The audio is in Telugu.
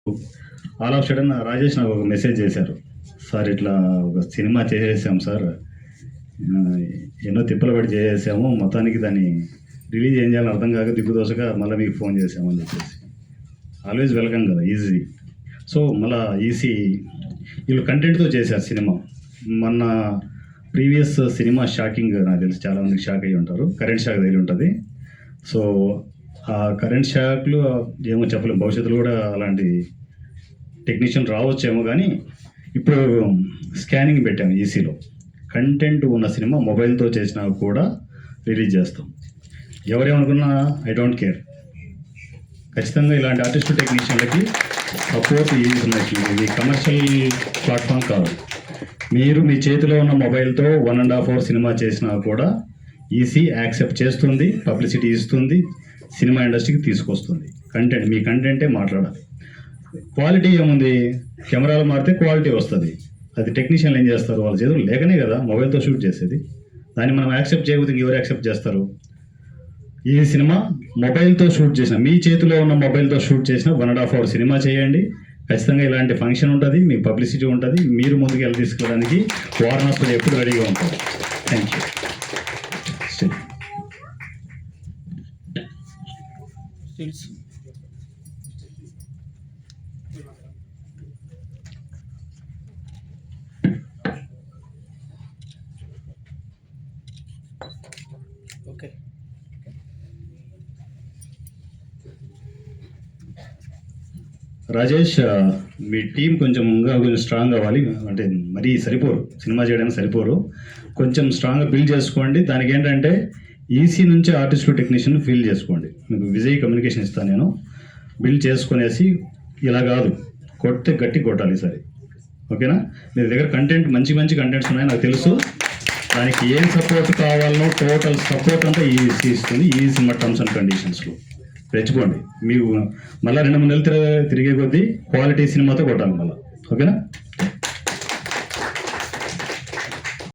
ఆల్ ఆఫ్ సడన్ రాజేష్ నాకు ఒక మెసేజ్ చేశారు. సార్ ఇట్లా ఒక సినిమా చేసేసాం సార్, ఎన్నో తిప్పలు పడి చేసేసాము, మొత్తానికి దాన్ని రిలీజ్ ఏం చేయాలని అర్థం కాక దిగ్గుదోసగా మళ్ళీ మీకు ఫోన్ చేసామని చెప్పేసి. ఆల్వేస్ వెల్కమ్ కదా, ఈజీ. సో మళ్ళీ ఈసీ వీళ్ళు కంటెంట్తో చేశారు సినిమా. మొన్న ప్రీవియస్ సినిమా షాకింగ్, నాకు తెలిసి చాలామందికి షాక్ అయ్యి ఉంటారు. కరెంట్ షాక్ దగ్గర ఉంటుంది. సో ఆ కరెంట్ షాక్లు ఏమో చెప్పలేము, భవిష్యత్తులో కూడా అలాంటి టెక్నీషియన్ రావచ్చేమో. కానీ ఇప్పుడు స్కానింగ్ పెట్టాము ఈసీలో. కంటెంట్ ఉన్న సినిమా మొబైల్తో చేసినా కూడా రిలీజ్ చేస్తాం. ఎవరేమనుకున్నా ఐ డోంట్ కేర్. ఖచ్చితంగా ఇలాంటి ఆర్టిస్ట్ టెక్నీషియన్లకి సపోర్ట్ ఇది కమర్షియల్ ప్లాట్ఫామ్ కాదు. మీరు మీ చేతిలో ఉన్న మొబైల్తో 1.5 hour సినిమా చేసినా కూడా ఈసీ యాక్సెప్ట్ చేస్తుంది, పబ్లిసిటీ ఇస్తుంది, సినిమా ఇండస్ట్రీకి తీసుకొస్తుంది. కంటెంట్ మీ కంటెంటే మాట్లాడాలి. క్వాలిటీ ఏముంది, కెమెరాలు మారితే క్వాలిటీ వస్తుంది. అది టెక్నీషియన్లు ఏం చేస్తారు, వాళ్ళ చేతులు లేకనే కదా మొబైల్తో షూట్ చేసేది. దాన్ని మనం యాక్సెప్ట్ చేయకపోతే ఎవరు యాక్సెప్ట్ చేస్తారు? ఈ సినిమా మొబైల్తో షూట్ చేసిన, మీ చేతిలో ఉన్న మొబైల్తో షూట్ చేసిన 1.5 hour సినిమా చేయండి. ఖచ్చితంగా ఇలాంటి ఫంక్షన్ ఉంటుంది, మీ పబ్లిసిటీ ఉంటుంది, మీరు ముందుకు వెళ్ళి తీసుకోవడానికి వారణాసుడు ఎప్పుడు రెడీగా ఉంటారు. Thank you. Okay, Rajesh, me team కొంచెం స్ట్రాంగ్ అవ్వాలి. అంటే మరీ సరిపోరు, సినిమా చేయడానికి సరిపోరు. కొంచెం స్ట్రాంగ్గా బిల్డ్ చేసుకోండి. దానికి ఏంటంటే ఈసీ నుంచి ఆర్టిస్టు టెక్నీషియన్ ఫీల్ చేసుకోండి. మీకు విజయ్ కమ్యూనికేషన్ ఇస్తాను నేను. బిల్డ్ చేసుకునేసి ఇలా కాదు, కొడితే గట్టి కొట్టాలి సరే. ఓకేనా? మీ దగ్గర కంటెంట్ మంచి కంటెంట్స్ ఉన్నాయి నాకు తెలుసు. దానికి ఏం సపోర్ట్ కావాలనో టోటల్ సపోర్ట్ అంతా ఈసీ ఇస్తుంది. ఈ సినిమా టర్మ్స్ అండ్ కండిషన్స్లో తెచ్చుకోండి. మీకు మళ్ళీ 2-3 నెలలు తిరిగే కొద్దీ క్వాలిటీ సినిమాతో కొట్టాలి మళ్ళీ. ఓకేనా?